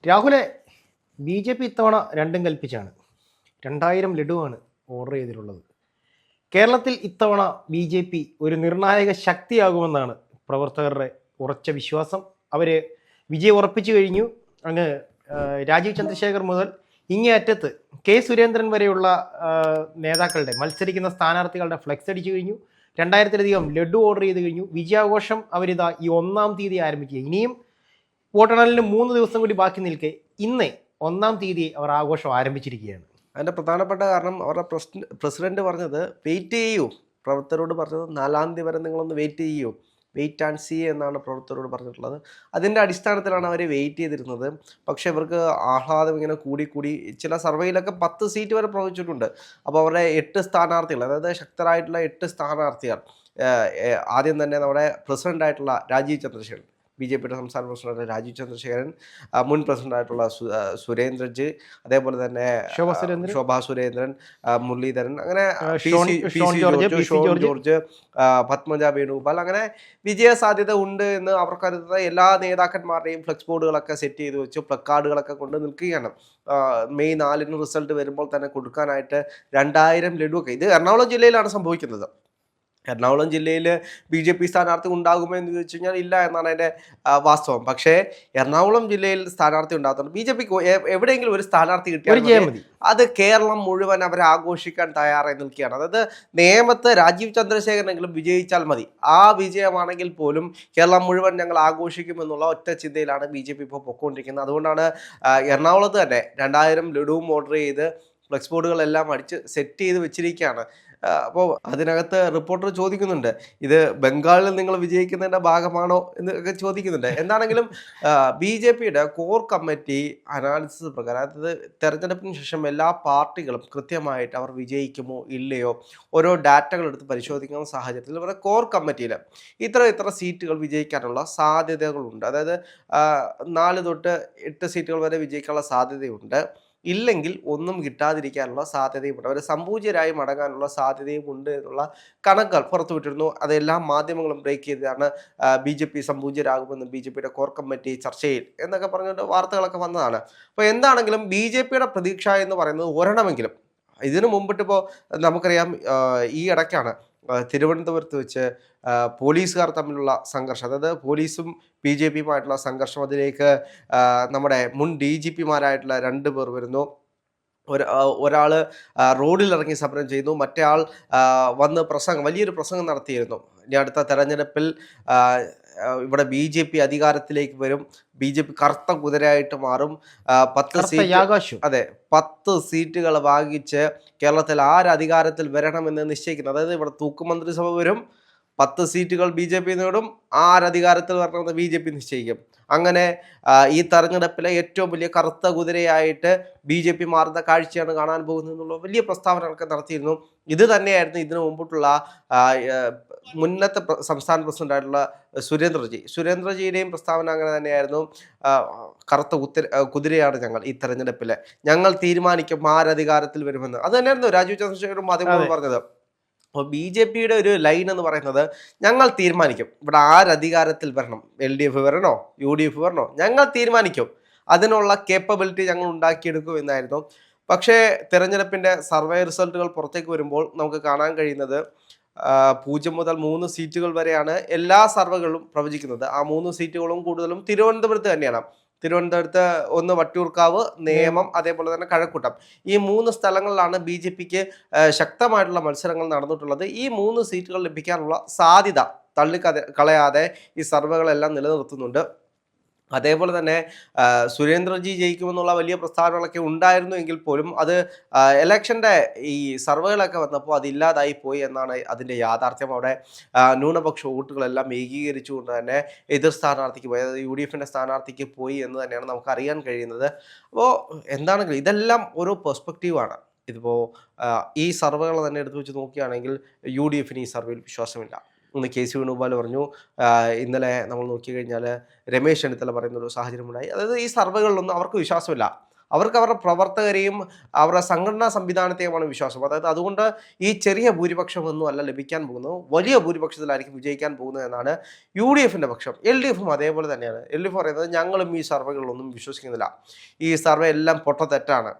രാഹുലെ B J P ഇത്തവണ രണ്ടും കൽപ്പിച്ചാണ് 2000 ലഡുവാണ് order ചെയ്തിട്ടുള്ളത്. കേരളത്തിൽ ഇത്തവണ ബി ജെ പി ഒരു നിർണായക ശക്തിയാകുമെന്നാണ് പ്രവർത്തകരുടെ ഉറച്ച വിശ്വാസം. അവർ വിജയം ഉറപ്പിച്ചു കഴിഞ്ഞു. അങ്ങ് രാജീവ് ചന്ദ്രശേഖർ മുതൽ ഇങ്ങേ അറ്റത്ത് കെ സുരേന്ദ്രൻ വരെയുള്ള നേതാക്കളുടെ മത്സരിക്കുന്ന സ്ഥാനാർത്ഥികളുടെ ഫ്ലെക്സ് അടിച്ചു കഴിഞ്ഞു. 2000-ലധികം ലഡു ഓർഡർ ചെയ്ത് കഴിഞ്ഞു. വിജയാഘോഷം അവരിതാ ഈ 1-ാം തീയതി ആരംഭിക്കുക. ഇനിയും വോട്ടെണ്ണലിന് 3 ദിവസം കൂടി ബാക്കി നിൽക്കെ ഇന്ന് 1-ാം തീയതി അവർ ആഘോഷം ആരംഭിച്ചിരിക്കുകയാണ്. അതിൻ്റെ പ്രധാനപ്പെട്ട കാരണം അവരുടെ പ്രസിഡന്റ് പറഞ്ഞത് വെയിറ്റ് ചെയ്യൂ, പ്രവർത്തകരോട് പറഞ്ഞത് 4-ാം തീയതി വരെ നിങ്ങളൊന്ന് വെയിറ്റ് ചെയ്യൂ, വെയിറ്റ് ആൻഡ് സീ എന്നാണ് പ്രവർത്തകരോട് പറഞ്ഞിട്ടുള്ളത്. അതിൻ്റെ അടിസ്ഥാനത്തിലാണ് അവർ വെയിറ്റ് ചെയ്തിരുന്നത്. പക്ഷേ ഇവർക്ക് ആഹ്ലാദം ഇങ്ങനെ കൂടി ചില സർവേയിലൊക്കെ 10 സീറ്റ് വരെ പ്രവചിച്ചിട്ടുണ്ട്. അപ്പോൾ അവരുടെ 8 സ്ഥാനാർത്ഥികൾ, അതായത് ശക്തരായിട്ടുള്ള 8 സ്ഥാനാർത്ഥികൾ, ആദ്യം തന്നെ നമ്മുടെ പ്രസിഡൻ്റായിട്ടുള്ള രാജീവ് ചന്ദ്രശേഖരൻ, ബി ജെ പിയുടെ സംസ്ഥാന പ്രസിഡന്റ് രാജീവ് ചന്ദ്രശേഖരൻ, മുൻ പ്രസിഡന്റായിട്ടുള്ള സുരേന്ദ്രജി, അതേപോലെ തന്നെ ശോഭാ സുരേന്ദ്രൻ, മുരളീധരൻ, അങ്ങനെ ജോർജ്, പത്മജ വേണുഗോപാൽ, അങ്ങനെ വിജയ സാധ്യത ഉണ്ട് എന്ന് അവർ കരുതുന്ന എല്ലാ നേതാക്കന്മാരുടെയും ഫ്ലെക്സ് ബോർഡുകളൊക്കെ സെറ്റ് ചെയ്ത് വെച്ച് പ്ലക്കാർഡുകളൊക്കെ കൊണ്ട് നിൽക്കുകയാണ്. മെയ് 4 റിസൾട്ട് വരുമ്പോൾ തന്നെ കൊടുക്കാനായിട്ട് 2000 ലഡുവൊക്കെ. ഇത് എറണാകുളം ജില്ലയിലാണ് സംഭവിക്കുന്നത്. എറണാകുളം ജില്ലയിൽ ബി ജെ പി സ്ഥാനാർത്ഥി ഉണ്ടാകുമോ എന്ന് ചോദിച്ചു കഴിഞ്ഞാൽ ഇല്ല എന്നാണ് അതിൻ്റെ വാസ്തവം. പക്ഷേ എറണാകുളം ജില്ലയിൽ സ്ഥാനാർത്ഥി ഉണ്ടാകുന്നുണ്ട്. ബി ജെ പിക്ക് എവിടെയെങ്കിലും ഒരു സ്ഥാനാർത്ഥി കിട്ടിയാൽ അത് കേരളം മുഴുവൻ അവരെ ആഘോഷിക്കാൻ തയ്യാറായി നിൽക്കുകയാണ്. അതായത് നേമത്ത് രാജീവ് ചന്ദ്രശേഖരനെങ്കിലും വിജയിച്ചാൽ മതി, ആ വിജയമാണെങ്കിൽ പോലും കേരളം മുഴുവൻ ഞങ്ങൾ ആഘോഷിക്കുമെന്നുള്ള ഒറ്റ ചിന്തയിലാണ് ബി ജെ പി ഇപ്പോൾ പൊയ്ക്കൊണ്ടിരിക്കുന്നത്. അതുകൊണ്ടാണ് എറണാകുളത്ത് തന്നെ 2000 ലഡുവും ഓർഡർ ചെയ്ത് ഫ്ലെക്സ് ബോർഡുകളെല്ലാം അടിച്ച് സെറ്റ് ചെയ്ത് വെച്ചിരിക്കുകയാണ്. അപ്പോൾ അതിനകത്ത് റിപ്പോർട്ടർ ചോദിക്കുന്നുണ്ട്, ഇത് ബംഗാളിൽ നിങ്ങൾ വിജയിക്കുന്നതിൻ്റെ ഭാഗമാണോ എന്നൊക്കെ ചോദിക്കുന്നുണ്ട്. എന്താണെങ്കിലും ബി ജെ പിയുടെ കോർ കമ്മിറ്റി അനാലിസിസ് പ്രകാരം, അതായത് തെരഞ്ഞെടുപ്പിന് ശേഷം എല്ലാ പാർട്ടികളും കൃത്യമായിട്ട് അവർ വിജയിക്കുമോ ഇല്ലയോ ഓരോ ഡാറ്റകൾ എടുത്ത് പരിശോധിക്കുന്ന സാഹചര്യത്തിൽ ഇവരുടെ കോർ കമ്മിറ്റിയിൽ ഇത്ര സീറ്റുകൾ വിജയിക്കാനുള്ള സാധ്യതകളുണ്ട്. അതായത് 4 തൊട്ട് 8 സീറ്റുകൾ വരെ വിജയിക്കാനുള്ള സാധ്യതയുണ്ട്. ഇല്ലെങ്കിൽ ഒന്നും കിട്ടാതിരിക്കാനുള്ള സാധ്യതയുമുണ്ട്. അവർ സംപൂജ്യരായി മടങ്ങാനുള്ള സാധ്യതയും ഉണ്ട് എന്നുള്ള കണക്കുകൾ പുറത്തുവിട്ടിരുന്നു. അതെല്ലാം മാധ്യമങ്ങളും ബ്രേക്ക് ചെയ്തതാണ്. ബി ജെ പി സംപൂജ്യരാകുമെന്ന് ബി ജെ പിയുടെ കോർ കമ്മിറ്റി ചർച്ചയിൽ എന്നൊക്കെ പറഞ്ഞുകൊണ്ട് വാർത്തകളൊക്കെ വന്നതാണ്. അപ്പോൾ എന്താണെങ്കിലും ബി ജെ പിയുടെ പ്രതീക്ഷ എന്ന് പറയുന്നത് ഒരെണ്ണമെങ്കിലും, ഇതിനു മുമ്പിട്ടിപ്പോൾ നമുക്കറിയാം, ഈ ഇടയ്ക്കാണ് തിരുവനന്തപുരത്ത് വെച്ച് പോലീസുകാർ തമ്മിലുള്ള സംഘർഷം, അതായത് പോലീസും ബി ജെ പിയുമായിട്ടുള്ള സംഘർഷം, അതിലേക്ക് നമ്മുടെ മുൻ ഡി ജി പിമാരായിട്ടുള്ള 2 പേർ വരുന്നു. ഒരാൾ റോഡിലിറങ്ങി സമരം ചെയ്യുന്നു, മറ്റേ ആൾ വന്ന് വലിയൊരു പ്രസംഗം നടത്തിയിരുന്നു. ഇനി അടുത്ത തെരഞ്ഞെടുപ്പിൽ ഇവിടെ ബി ജെ പി അധികാരത്തിലേക്ക് വരും, ബി ജെ പി കറുത്ത കുതിരയായിട്ട് മാറും, 10 സീറ്റ്, അതെ 10 സീറ്റുകൾ വാങ്ങിച്ച് കേരളത്തിൽ അധികാരത്തിൽ വരണമെന്ന് നിശ്ചയിക്കുന്നത്. അതായത് ഇവിടെ തൂക്കുമന്ത്രിസഭ വരും, 10 സീറ്റുകൾ ബി ജെ പി നേടും, അധികാരത്തിൽ വരണമെന്ന് ബി ജെ പി നിശ്ചയിക്കും. അങ്ങനെ ഈ തെരഞ്ഞെടുപ്പിലെ ഏറ്റവും വലിയ കറുത്ത കുതിരയായിട്ട് ബി ജെ പി മാറുന്ന കാഴ്ചയാണ് കാണാൻ പോകുന്നത് എന്നുള്ള വലിയ പ്രസ്താവനകളൊക്കെ നടത്തിയിരുന്നു. ഇത് തന്നെയായിരുന്നു ഇതിനു മുമ്പിട്ടുള്ള മുന്നത്തെ സംസ്ഥാന പ്രസിഡന്റായിട്ടുള്ള സുരേന്ദ്രജിയുടെയും പ്രസ്താവന അങ്ങനെ തന്നെയായിരുന്നു. കറുത്ത കുതിരയാണ് ഞങ്ങൾ ഈ തെരഞ്ഞെടുപ്പിൽ, ഞങ്ങൾ തീരുമാനിക്കും അധികാരത്തിൽ വരുമെന്ന്. അത് തന്നെയായിരുന്നു രാജീവ് ചന്ദ്രശേഖരൻ മാധ്യമങ്ങളോട് പറഞ്ഞത്. അപ്പോൾ ബി ജെ പിയുടെ ഒരു ലൈൻ എന്ന് പറയുന്നത്, ഞങ്ങൾ തീരുമാനിക്കും ഇവിടെ അധികാരത്തിൽ വരണം, എൽ ഡി എഫ് വരണോ യു ഡി എഫ് വരണോ ഞങ്ങൾ തീരുമാനിക്കും, അതിനുള്ള കേപ്പബിലിറ്റി ഞങ്ങൾ ഉണ്ടാക്കിയെടുക്കും എന്നായിരുന്നു. പക്ഷേ തെരഞ്ഞെടുപ്പിൻ്റെ സർവേ റിസൾട്ടുകൾ പുറത്തേക്ക് വരുമ്പോൾ നമുക്ക് കാണാൻ കഴിയുന്നത് 0 മുതൽ 3 സീറ്റുകൾ വരെയാണ് എല്ലാ സർവേകളും പ്രവചിക്കുന്നത്. ആ 3 സീറ്റുകളും കൂടുതലും തിരുവനന്തപുരത്ത് തന്നെയാണ്. തിരുവനന്തപുരത്ത് ഒന്ന് വട്ടിയൂർക്കാവ്, നേമം, അതേപോലെ തന്നെ കഴക്കൂട്ടം, ഈ 3 സ്ഥലങ്ങളിലാണ് ബി ജെ പിക്ക് ശക്തമായിട്ടുള്ള മത്സരങ്ങൾ നടന്നിട്ടുള്ളത്. ഈ 3 സീറ്റുകൾ ലഭിക്കാനുള്ള സാധ്യത കളയാതെ ഈ സർവേകളെല്ലാം നിലനിർത്തുന്നുണ്ട്. അതേപോലെ തന്നെ സുരേന്ദ്രജി ജയിക്കുമെന്നുള്ള വലിയ പ്രസ്താവനകളൊക്കെ ഉണ്ടായിരുന്നു എങ്കിൽ പോലും അത് ഇലക്ഷൻ്റെ ഈ സർവേകളൊക്കെ വന്നപ്പോൾ അതില്ലാതായി പോയി എന്നാണ് അതിൻ്റെ യാഥാർത്ഥ്യം. അവിടെ ന്യൂനപക്ഷ വോട്ടുകളെല്ലാം ഏകീകരിച്ചുകൊണ്ട് തന്നെ എതിർ സ്ഥാനാർത്ഥിക്ക് പോയി, അതായത് യു ഡി എഫിൻ്റെ സ്ഥാനാർത്ഥിക്ക് പോയി എന്ന് തന്നെയാണ് നമുക്ക് അറിയാൻ കഴിയുന്നത്. അപ്പോൾ എന്താണെങ്കിലും ഇതെല്ലാം ഓരോ പെർസ്പെക്റ്റീവാണ്. ഇതിപ്പോൾ ഈ സർവേകൾ തന്നെ എടുത്തു വെച്ച് നോക്കുകയാണെങ്കിൽ യു ഡി എഫിന് ഈ സർവേയിൽ വിശ്വാസമില്ല. ഒന്ന് കെ സി വേണുഗോപാൽ പറഞ്ഞു. ഇന്നലെ നമ്മൾ നോക്കിക്കഴിഞ്ഞാൽ രമേശ് ചെന്നിത്തല പറയുന്നൊരു സാഹചര്യമുണ്ടായി. അതായത് ഈ സർവേകളിലൊന്നും അവർക്ക് വിശ്വാസമില്ല. അവർക്ക് അവരുടെ പ്രവർത്തകരെയും അവരുടെ സംഘടനാ സംവിധാനത്തെയുമാണ് വിശ്വാസം. അതായത് അതുകൊണ്ട് ഈ ചെറിയ ഭൂരിപക്ഷമൊന്നും അല്ല ലഭിക്കാൻ പോകുന്നത്, വലിയ ഭൂരിപക്ഷത്തിലായിരിക്കും വിജയിക്കാൻ പോകുന്നത് എന്നാണ് UDFിൻ്റെ പക്ഷം. LDFും അതേപോലെ തന്നെയാണ്. LDF പറയുന്നത് ഞങ്ങളും ഈ സർവേകളിലൊന്നും വിശ്വസിക്കുന്നില്ല, ഈ സർവേ എല്ലാം പൊട്ടത്തെറ്റാണ്,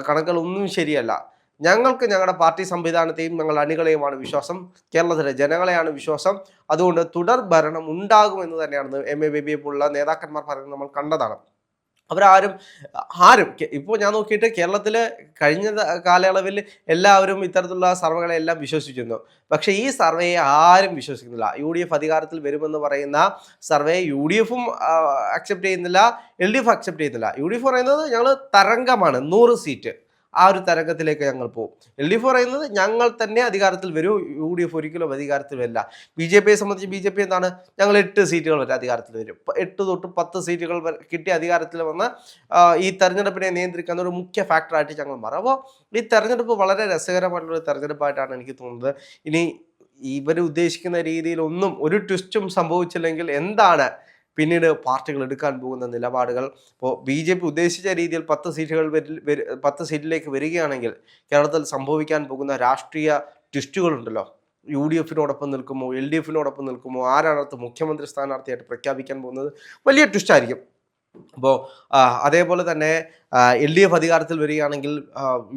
കണക്കുകളൊന്നും ശരിയല്ല, ഞങ്ങൾക്ക് ഞങ്ങളുടെ പാർട്ടി സംവിധാനത്തെയും ഞങ്ങളുടെ അണികളെയുമാണ് വിശ്വാസം, കേരളത്തിലെ ജനങ്ങളെയാണ് വിശ്വാസം, അതുകൊണ്ട് തുടർ ഭരണം ഉണ്ടാകുമെന്ന് തന്നെയാണ് MA ബേബിയെ പോലുള്ള നേതാക്കന്മാർ പറയുന്നത് നമ്മൾ കണ്ടതാണ്. അവരാരും ഇപ്പോൾ ഞാൻ നോക്കിയിട്ട് കേരളത്തിൽ കഴിഞ്ഞ കാലയളവിൽ എല്ലാവരും ഇത്തരത്തിലുള്ള സർവേകളെല്ലാം വിശ്വസിച്ചിരുന്നു. പക്ഷേ ഈ സർവേയെ ആരും വിശ്വസിക്കുന്നില്ല. UDF അധികാരത്തിൽ വരുമെന്ന് പറയുന്ന സർവേ UDFും അക്സെപ്റ്റ് ചെയ്യുന്നില്ല, LDF അക്സെപ്റ്റ് ചെയ്യുന്നില്ല. UDF പറയുന്നത് ഞങ്ങൾ തരംഗമാണ്, 100 സീറ്റ്, ആ ഒരു തരംഗത്തിലേക്ക് ഞങ്ങൾ പോകും. LDF പറയുന്നത് ഞങ്ങൾ തന്നെ അധികാരത്തിൽ വരൂ, UDF ഒരിക്കലും അധികാരത്തിൽ വരില്ല. BJPയെ സംബന്ധിച്ച് BJP എന്താണ്, ഞങ്ങൾ 8 സീറ്റുകൾ വരെ അധികാരത്തിൽ വരും, 8 തൊട്ട് 10 സീറ്റുകൾ കിട്ടിയ അധികാരത്തിൽ വന്ന് ഈ തെരഞ്ഞെടുപ്പിനെ നിയന്ത്രിക്കുന്ന ഒരു മുഖ്യ ഫാക്ടറായിട്ട് ഞങ്ങൾ മാറും. അപ്പോൾ ഈ തെരഞ്ഞെടുപ്പ് വളരെ രസകരമായിട്ടുള്ള തെരഞ്ഞെടുപ്പായിട്ടാണ് എനിക്ക് തോന്നുന്നത്. ഇനി ഇവർ ഉദ്ദേശിക്കുന്ന രീതിയിലൊന്നും ഒരു ട്വിസ്റ്റും സംഭവിച്ചില്ലെങ്കിൽ എന്താണ് പിന്നീട് പാർട്ടികൾ എടുക്കാൻ പോകുന്ന നിലപാടുകൾ? ഇപ്പോൾ BJP ഉദ്ദേശിച്ച രീതിയിൽ 10 സീറ്റിലേക്ക് വരികയാണെങ്കിൽ കേരളത്തിൽ സംഭവിക്കാൻ പോകുന്ന രാഷ്ട്രീയ ട്വിസ്റ്റുകളുണ്ടല്ലോ, UDFിനോടൊപ്പം നിൽക്കുമോ, LDFിനോടൊപ്പം നിൽക്കുമോ, ആരാണ് അടുത്ത മുഖ്യമന്ത്രി സ്ഥാനാർത്ഥിയായിട്ട് പ്രഖ്യാപിക്കാൻ പോകുന്നത്, വലിയ ട്വിസ്റ്റായിരിക്കും. അപ്പോൾ അതേപോലെ തന്നെ LDF അധികാരത്തിൽ വരികയാണെങ്കിൽ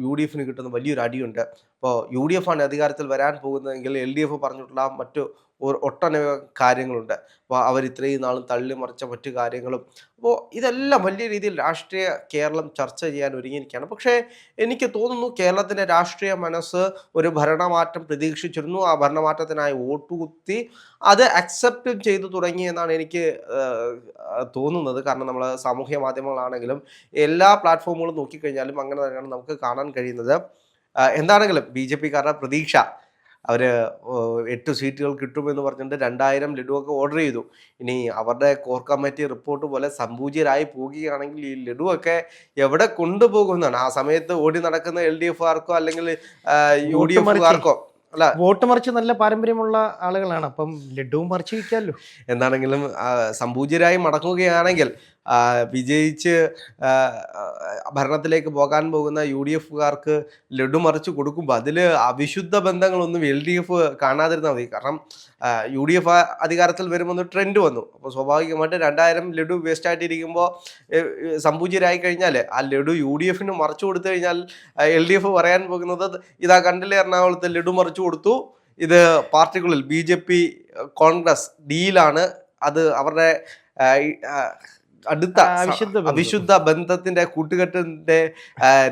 UDFിന് കിട്ടുന്ന വലിയൊരു അടിയുണ്ട്. അപ്പോൾ UDF ആണ് അധികാരത്തിൽ വരാൻ പോകുന്നതെങ്കിൽ LDF പറഞ്ഞിട്ടുള്ള മറ്റു ഒട്ടനവധി കാര്യങ്ങളുണ്ട്. അപ്പോൾ അവർ ഇത്രയും നാളും തള്ളിമറിച്ച മറ്റു കാര്യങ്ങളും, അപ്പോൾ ഇതെല്ലാം വലിയ രീതിയിൽ രാഷ്ട്രീയ കേരളം ചർച്ച ചെയ്യാൻ ഒരുങ്ങിയിരിക്കുകയാണ്. പക്ഷേ എനിക്ക് തോന്നുന്നു കേരളത്തിൻ്റെ രാഷ്ട്രീയ മനസ്സ് ഒരു ഭരണമാറ്റം പ്രതീക്ഷിച്ചിരുന്നു, ആ ഭരണമാറ്റത്തിനായി വോട്ടുകുത്തി അത് അക്സെപ്റ്റും ചെയ്തു തുടങ്ങി എന്നാണ് എനിക്ക് തോന്നുന്നത്. കാരണം നമ്മൾ സാമൂഹ്യ മാധ്യമങ്ങളാണെങ്കിലും എല്ലാ പ്ലാറ്റ്ഫോമുകളും നോക്കിക്കഴിഞ്ഞാലും അങ്ങനെ തന്നെയാണ് നമുക്ക് കാണാൻ കഴിയുന്നത്. എന്താണെങ്കിലും BJPക്കാരുടെ പ്രതീക്ഷ, അവർ 8 സീറ്റുകൾ കിട്ടുമെന്ന് പറഞ്ഞിട്ട് 2000 ലഡുവൊക്കെ ഓർഡർ ചെയ്തു. ഇനി അവരുടെ കോർ കമ്മിറ്റി റിപ്പോർട്ട് പോലെ സംപൂജ്യരായി പോവുകയാണെങ്കിൽ ഈ ലഡുവൊക്കെ എവിടെ കൊണ്ടുപോകുമെന്നാണ്. ആ സമയത്ത് ഓടി നടക്കുന്ന LDFകാർക്കോ അല്ലെങ്കിൽ UDFകാർക്കോ അല്ല, വോട്ട് മറിച്ച് നല്ല പാരമ്പര്യമുള്ള ആളുകളാണ്, അപ്പം ലഡുവും മറിച്ച് വയ്ക്കാമല്ലോ. എന്താണെങ്കിലും സംപൂജ്യരായി മടങ്ങുകയാണെങ്കിൽ വിജയിച്ച് ഭരണത്തിലേക്ക് പോകാൻ പോകുന്ന UDFകാർക്ക് ലഡു മറിച്ച് കൊടുക്കുമ്പോൾ അതിൽ അവിശുദ്ധ ബന്ധങ്ങളൊന്നും LDF കാണാതിരുന്നാൽ മതി. കാരണം UDF അധികാരത്തിൽ വരുമ്പോൾ ട്രെൻഡ് വന്നു. അപ്പോൾ സ്വാഭാവികമായിട്ട് 2000 ലഡു വേസ്റ്റായിട്ടിരിക്കുമ്പോൾ സംപൂജ്യരായി കഴിഞ്ഞാൽ ആ ലഡു UDFന് മറിച്ചു കൊടുത്തു കഴിഞ്ഞാൽ LDF പറയാൻ പോകുന്നത്, ഇതാ കണ്ടില്ലേ എറണാകുളത്ത് ലഡു മറിച്ചു കൊടുത്തു, ഇത് പാർട്ടികളിൽ BJP കോൺഗ്രസ് ഡീലാണ്, അത് അവരുടെ അടുത്ത അവിശുദ്ധ ബന്ധത്തിന്റെ കൂട്ടുകെട്ടിന്റെ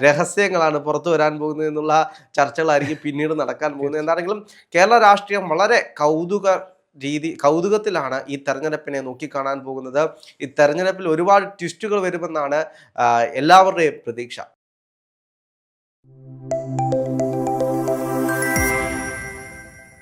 രഹസ്യങ്ങളാണ് പുറത്തു വരാൻ പോകുന്നത് എന്നുള്ള ചർച്ചകളായിരിക്കും പിന്നീട് നടക്കാൻ പോകുന്നത്. എന്താണെങ്കിലും കേരള രാഷ്ട്രീയം വളരെ കൗതുകത്തിലാണ് ഈ തെരഞ്ഞെടുപ്പിനെ നോക്കിക്കാണാൻ പോകുന്നത്. ഈ തെരഞ്ഞെടുപ്പിൽ ഒരുപാട് ട്വിസ്റ്റുകൾ വരുമെന്നാണ് എല്ലാവരുടെയും പ്രതീക്ഷ.